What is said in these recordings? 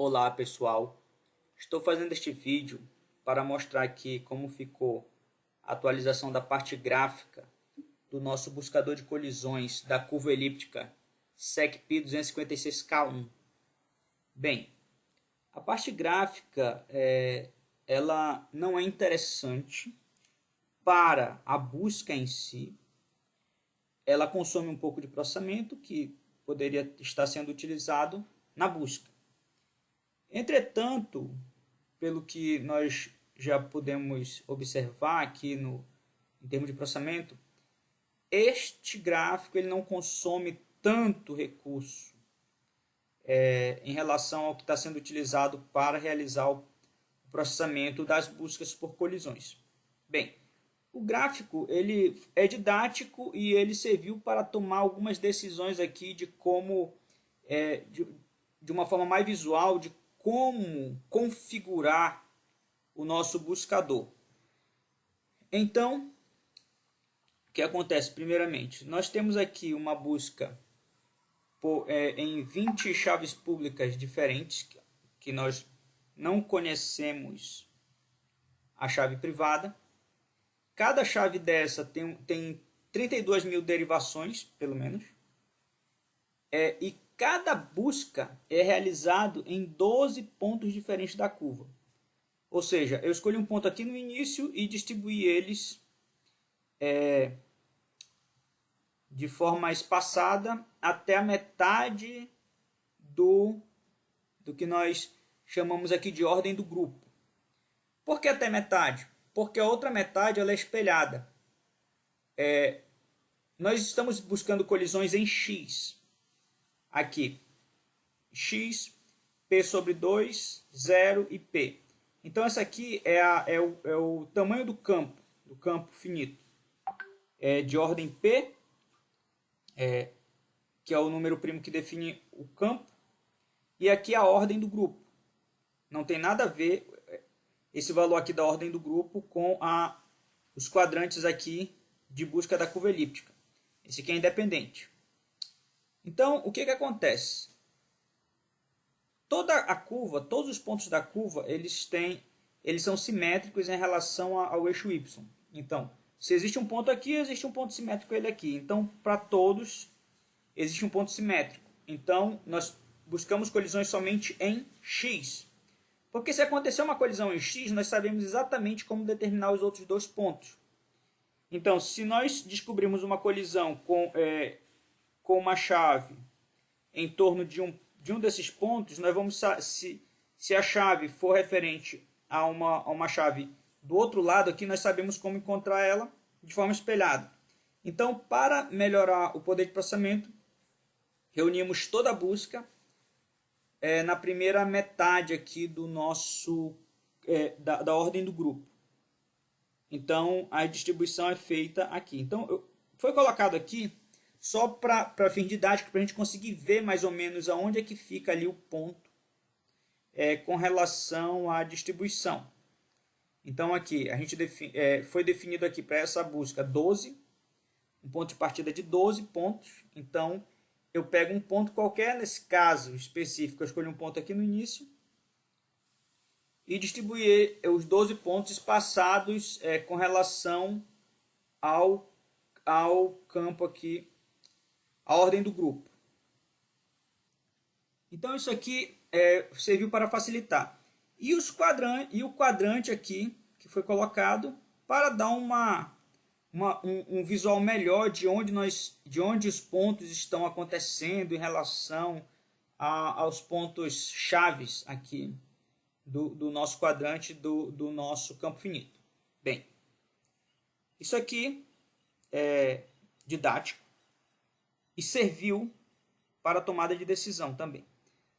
Olá pessoal, estou fazendo este vídeo para mostrar aqui como ficou a atualização da parte gráfica do nosso buscador de colisões da curva elíptica SECP 256K1. Bem, a parte gráfica ela não é interessante para a busca em si. Ela consome um pouco de processamento que poderia estar sendo utilizado na busca. Entretanto, pelo que nós já podemos observar aqui em termos de processamento, este gráfico ele não consome tanto recurso em relação ao que está sendo utilizado para realizar o processamento das buscas por colisões. Bem, o gráfico ele é didático e ele serviu para tomar algumas decisões aqui de como, de uma forma mais visual, de como configurar o nosso buscador. Então, o que acontece? Primeiramente, nós temos aqui uma busca em 20 chaves públicas diferentes, que nós não conhecemos a chave privada. Cada chave dessa tem 32 mil derivações, pelo menos. E cada busca é realizado em 12 pontos diferentes da curva. Ou seja, eu escolhi um ponto aqui no início e distribuí eles de forma espaçada até a metade do que nós chamamos aqui de ordem do grupo. Por que até metade? Porque a outra metade ela é espelhada. Nós estamos buscando colisões em X. Aqui, X, P sobre 2, 0 e P. Então, essa aqui é o tamanho do campo finito. É de ordem P, que é o número primo que define o campo. E aqui a ordem do grupo. Não tem nada a ver esse valor aqui da ordem do grupo com os quadrantes aqui de busca da curva elíptica. Esse aqui é independente. Então, o que acontece? Toda a curva, todos os pontos da curva, eles são simétricos em relação ao eixo Y. Então, se existe um ponto aqui, existe um ponto simétrico ele aqui. Então, para todos, existe um ponto simétrico. Então, nós buscamos colisões somente em X. Porque se acontecer uma colisão em X, nós sabemos exatamente como determinar os outros dois pontos. Então, se nós descobrirmos uma colisão com uma chave em torno de um desses pontos, nós vamos, se a chave for referente a uma chave do outro lado aqui, nós sabemos como encontrar ela de forma espelhada. Então, para melhorar o poder de processamento, reunimos toda a busca na primeira metade aqui do nosso da ordem do grupo. Então, a distribuição é feita aqui. Então, foi colocado aqui só para fim didático, para a gente conseguir ver mais ou menos aonde é que fica ali o ponto com relação à distribuição. Então aqui, a gente foi definido aqui para essa busca 12, um ponto de partida de 12 pontos. Então eu pego um ponto qualquer, nesse caso específico eu escolhi um ponto aqui no início, e distribuí os 12 pontos espaçados com relação ao campo aqui, a ordem do grupo. Então isso aqui serviu para facilitar. E o quadrante aqui, que foi colocado, para dar um visual melhor de onde os pontos estão acontecendo em relação aos pontos chaves aqui do nosso quadrante, do nosso campo finito. Bem, isso aqui é didático e serviu para a tomada de decisão também.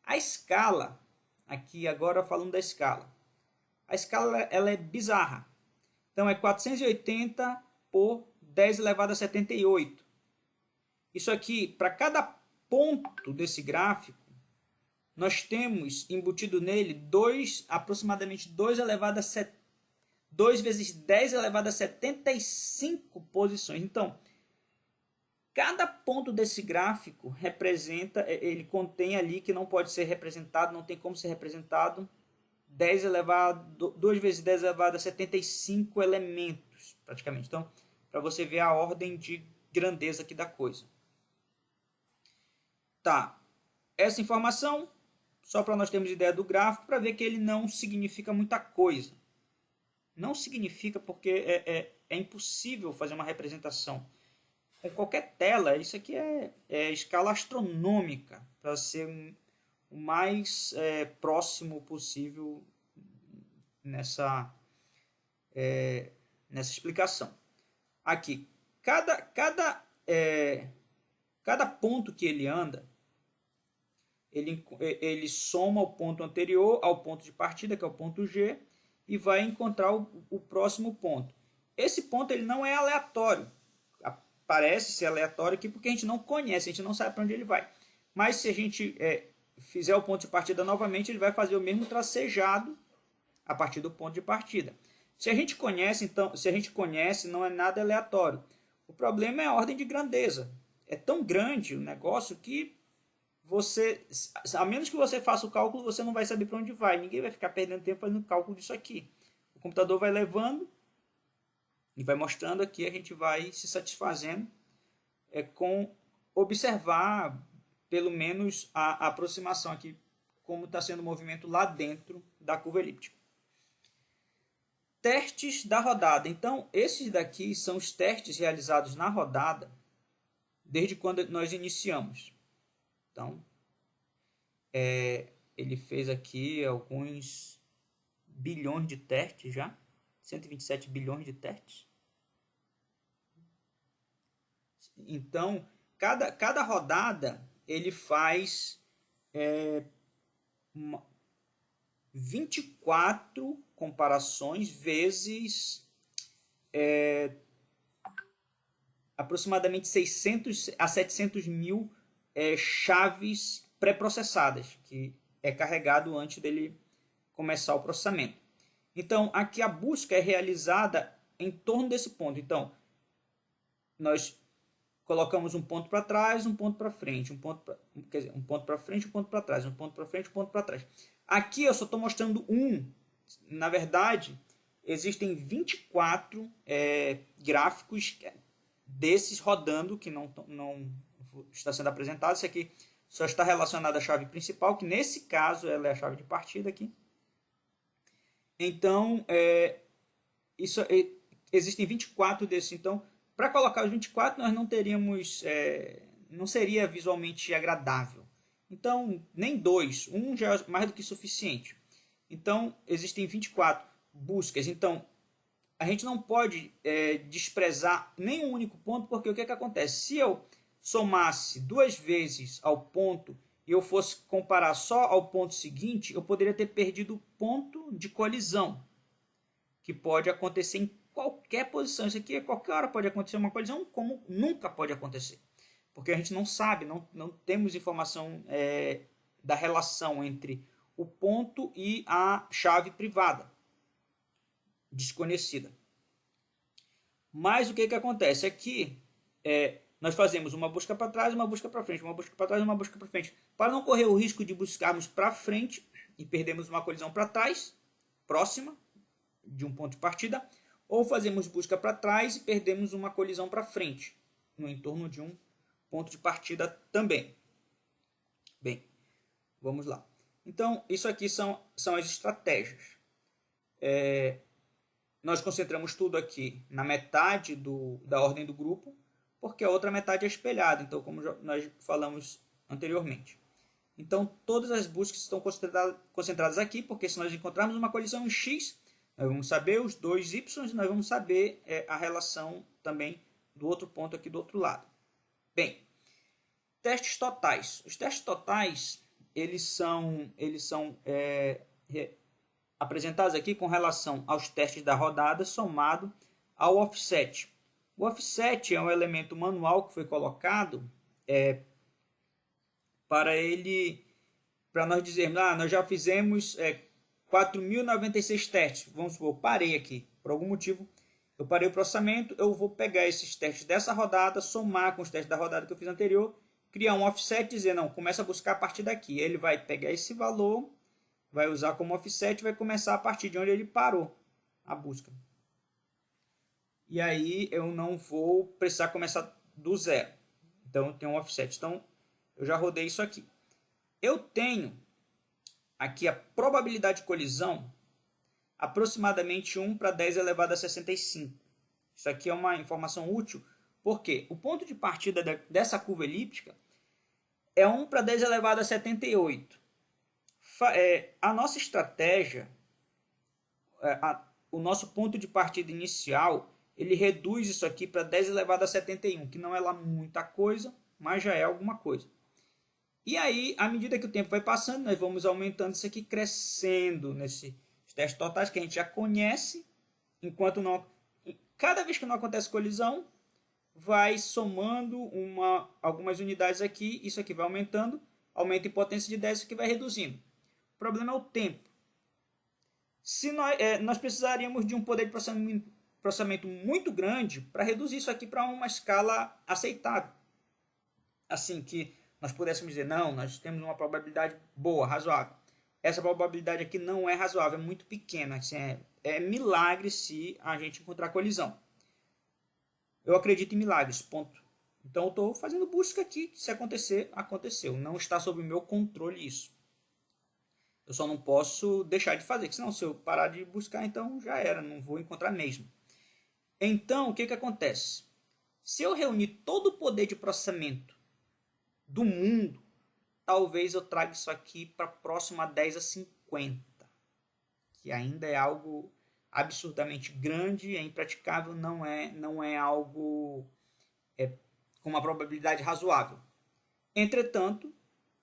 A escala, aqui agora falando da escala, a escala ela é bizarra. Então é 480 por 10 elevado a 78. Isso aqui, para cada ponto desse gráfico, nós temos embutido nele aproximadamente 2 vezes 10 elevado a 75 posições. Então, Cada ponto desse gráfico representa, ele contém ali que não pode ser representado, não tem como ser representado, 10 elevado, 2 vezes 10 elevado a 75 elementos, praticamente. Então, para você ver a ordem de grandeza aqui da coisa. Tá, essa informação, só para nós termos ideia do gráfico, para ver que ele não significa muita coisa. Não significa porque é impossível fazer uma representação com qualquer tela. Isso aqui é escala astronômica para ser o mais próximo possível nessa explicação. Aqui, cada ponto que ele anda, ele soma o ponto anterior ao ponto de partida, que é o ponto G, e vai encontrar o próximo ponto. Esse ponto ele não é aleatório. Parece ser aleatório aqui porque a gente não conhece, a gente não sabe para onde ele vai. Mas se a gente fizer o ponto de partida novamente, ele vai fazer o mesmo tracejado a partir do ponto de partida. Se a gente conhece, então, não é nada aleatório. O problema é a ordem de grandeza. É tão grande o negócio que você, a menos que você faça o cálculo, você não vai saber para onde vai. Ninguém vai ficar perdendo tempo fazendo cálculo disso aqui. O computador vai levando e vai mostrando aqui, a gente vai se satisfazendo com observar pelo menos a aproximação aqui, como está sendo o movimento lá dentro da curva elíptica. Testes da rodada. Então, esses daqui são os testes realizados na rodada desde quando nós iniciamos. Então, ele fez aqui alguns bilhões de testes já. 127 bilhões de testes. Então, cada rodada ele faz 24 comparações vezes aproximadamente 600 a 700 mil chaves pré-processadas, que é carregado antes dele começar o processamento. Então, aqui a busca é realizada em torno desse ponto. Então, nós colocamos um ponto para trás, um ponto para frente, um ponto para frente, um ponto para trás, um ponto para frente, um ponto para trás. Aqui eu só estou mostrando um. Na verdade, existem 24 gráficos desses rodando, que não está sendo apresentado. Esse aqui só está relacionado à chave principal, que nesse caso ela é a chave de partida aqui. Então, existem 24 desses. Então, para colocar os 24, nós não teríamos, não seria visualmente agradável. Então, nem dois, um já é mais do que suficiente. Então, existem 24 buscas. Então, a gente não pode desprezar nenhum único ponto, porque o que acontece? Se eu somasse 2 vezes ao ponto e eu fosse comparar só ao ponto seguinte, eu poderia ter perdido o ponto de colisão, que pode acontecer em qualquer posição. Isso aqui, a qualquer hora pode acontecer uma colisão, como nunca pode acontecer. Porque a gente não sabe, não temos informação da relação entre o ponto e a chave privada, desconhecida. Mas o que acontece? Aqui nós fazemos uma busca para trás, uma busca para frente, uma busca para trás, uma busca para frente. Para não correr o risco de buscarmos para frente e perdermos uma colisão para trás, próxima de um ponto de partida, ou fazemos busca para trás e perdemos uma colisão para frente, no entorno de um ponto de partida também. Bem, vamos lá. Então, isso aqui são as estratégias. Nós concentramos tudo aqui na metade da ordem do grupo, porque a outra metade é espelhada, então, como nós falamos anteriormente. Então, todas as buscas estão concentradas aqui, porque se nós encontrarmos uma colisão em X, nós vamos saber os dois Y, nós vamos saber a relação também do outro ponto aqui do outro lado. Bem, testes totais. Os testes totais, eles são apresentados aqui com relação aos testes da rodada somado ao offset. O offset é um elemento manual que foi colocado para nós dizermos, nós já fizemos 4.096 testes. Vamos supor, parei aqui, por algum motivo Eu parei o processamento, eu vou pegar esses testes dessa rodada, somar com os testes da rodada que eu fiz anterior, criar um offset e dizer, não, começa a buscar a partir daqui. Ele vai pegar esse valor, vai usar como offset e vai começar a partir de onde ele parou a busca. E aí eu não vou precisar começar do zero. Então eu tenho um offset. Então eu já rodei isso aqui. Eu tenho aqui a probabilidade de colisão aproximadamente 1 para 10 elevado a 65. Isso aqui é uma informação útil, porque o ponto de partida dessa curva elíptica é 1 para 10 elevado a 78. A nossa estratégia, o nosso ponto de partida inicial, ele reduz isso aqui para 10 elevado a 71, que não é lá muita coisa, mas já é alguma coisa. E aí, à medida que o tempo vai passando, nós vamos aumentando isso aqui, crescendo nesses testes totais que a gente já conhece, enquanto não... Cada vez que não acontece colisão, vai somando algumas unidades aqui, isso aqui vai aumentando, aumenta em potência de 10, isso aqui vai reduzindo. O problema é o tempo. Se nós precisaríamos de um poder de processamento muito grande para reduzir isso aqui para uma escala aceitável. Assim que nós pudéssemos dizer, não, nós temos uma probabilidade boa, razoável. Essa probabilidade aqui não é razoável, é muito pequena. Assim, é milagre se a gente encontrar colisão. Eu acredito em milagres, ponto. Então eu estou fazendo busca aqui, se acontecer, aconteceu. Não está sob o meu controle isso. Eu só não posso deixar de fazer, porque senão se eu parar de buscar, então já era, não vou encontrar mesmo. Então, o que acontece? Se eu reunir todo o poder de processamento do mundo, talvez eu traga isso aqui para próximo a 10 a 50, que ainda é algo absurdamente grande, é impraticável, não é algo com uma probabilidade razoável. Entretanto,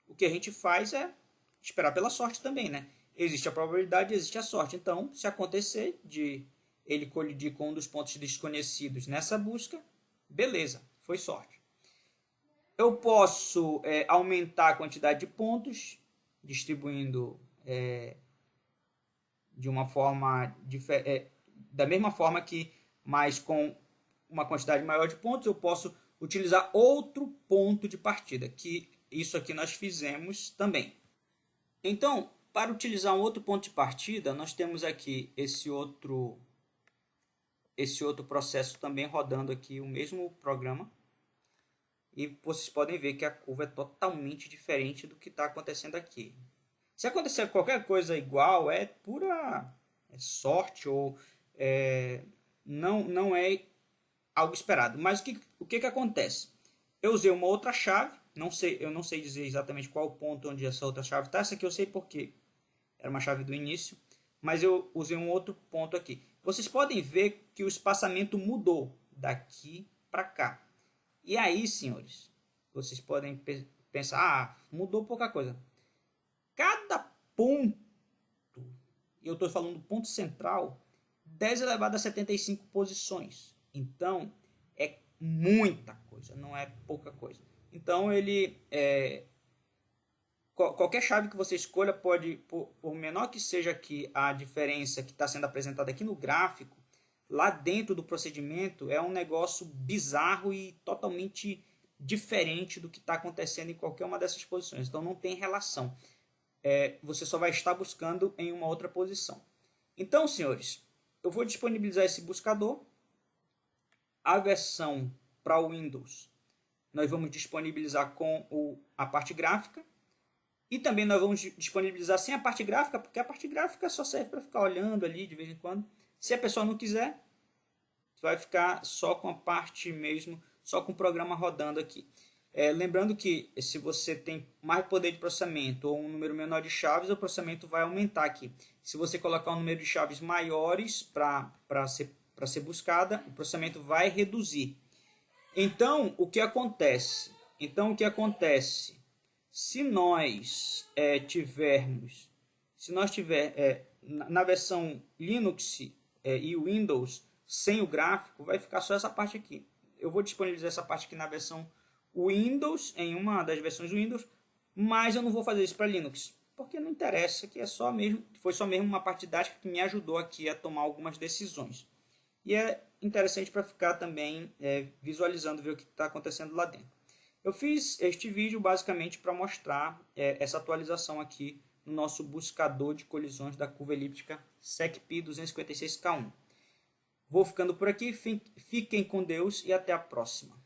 o que a gente faz é esperar pela sorte também, né? Existe a probabilidade, existe a sorte. Então, se acontecer de ele colidir com um dos pontos desconhecidos nessa busca, beleza, foi sorte. Eu posso aumentar a quantidade de pontos, distribuindo de uma forma da mesma forma que, mas com uma quantidade maior de pontos, eu posso utilizar outro ponto de partida, que isso aqui nós fizemos também. Então, para utilizar um outro ponto de partida, nós temos aqui esse outro processo também rodando aqui o mesmo programa. E vocês podem ver que a curva é totalmente diferente do que está acontecendo aqui. Se acontecer qualquer coisa igual, é pura sorte ou não é algo esperado. Mas o que acontece? Eu usei uma outra chave, eu não sei dizer exatamente qual o ponto onde essa outra chave está. Essa aqui eu sei porque era uma chave do início, mas eu usei um outro ponto aqui. Vocês podem ver que o espaçamento mudou daqui para cá. E aí, senhores, vocês podem pensar, mudou pouca coisa. Cada ponto, eu estou falando do ponto central, 10 elevado a 75 posições. Então, é muita coisa, não é pouca coisa. Então, qualquer chave que você escolha pode, por menor que seja aqui a diferença que está sendo apresentada aqui no gráfico, lá dentro do procedimento é um negócio bizarro e totalmente diferente do que está acontecendo em qualquer uma dessas posições. Então não tem relação. Você só vai estar buscando em uma outra posição. Então, senhores, eu vou disponibilizar esse buscador. A versão para o Windows nós vamos disponibilizar com a parte gráfica. E também nós vamos disponibilizar sem a parte gráfica, porque a parte gráfica só serve para ficar olhando ali de vez em quando. Se a pessoa não quiser, vai ficar só com a parte mesmo, só com o programa rodando aqui. Lembrando que se você tem mais poder de processamento ou um número menor de chaves, o processamento vai aumentar aqui. Se você colocar um número de chaves maiores para ser buscada, o processamento vai reduzir. Então, o que acontece? Se nós tivermos, na versão Linux e Windows sem o gráfico, vai ficar só essa parte aqui. Eu vou disponibilizar essa parte aqui na versão Windows, em uma das versões Windows, mas eu não vou fazer isso para Linux, porque não interessa, que foi só mesmo uma parte didática que me ajudou aqui a tomar algumas decisões. e é interessante para ficar também visualizando, ver o que está acontecendo lá dentro. Eu fiz este vídeo basicamente para mostrar essa atualização aqui no nosso buscador de colisões da curva elíptica SECP 256K1. Vou ficando por aqui, fiquem com Deus e até a próxima.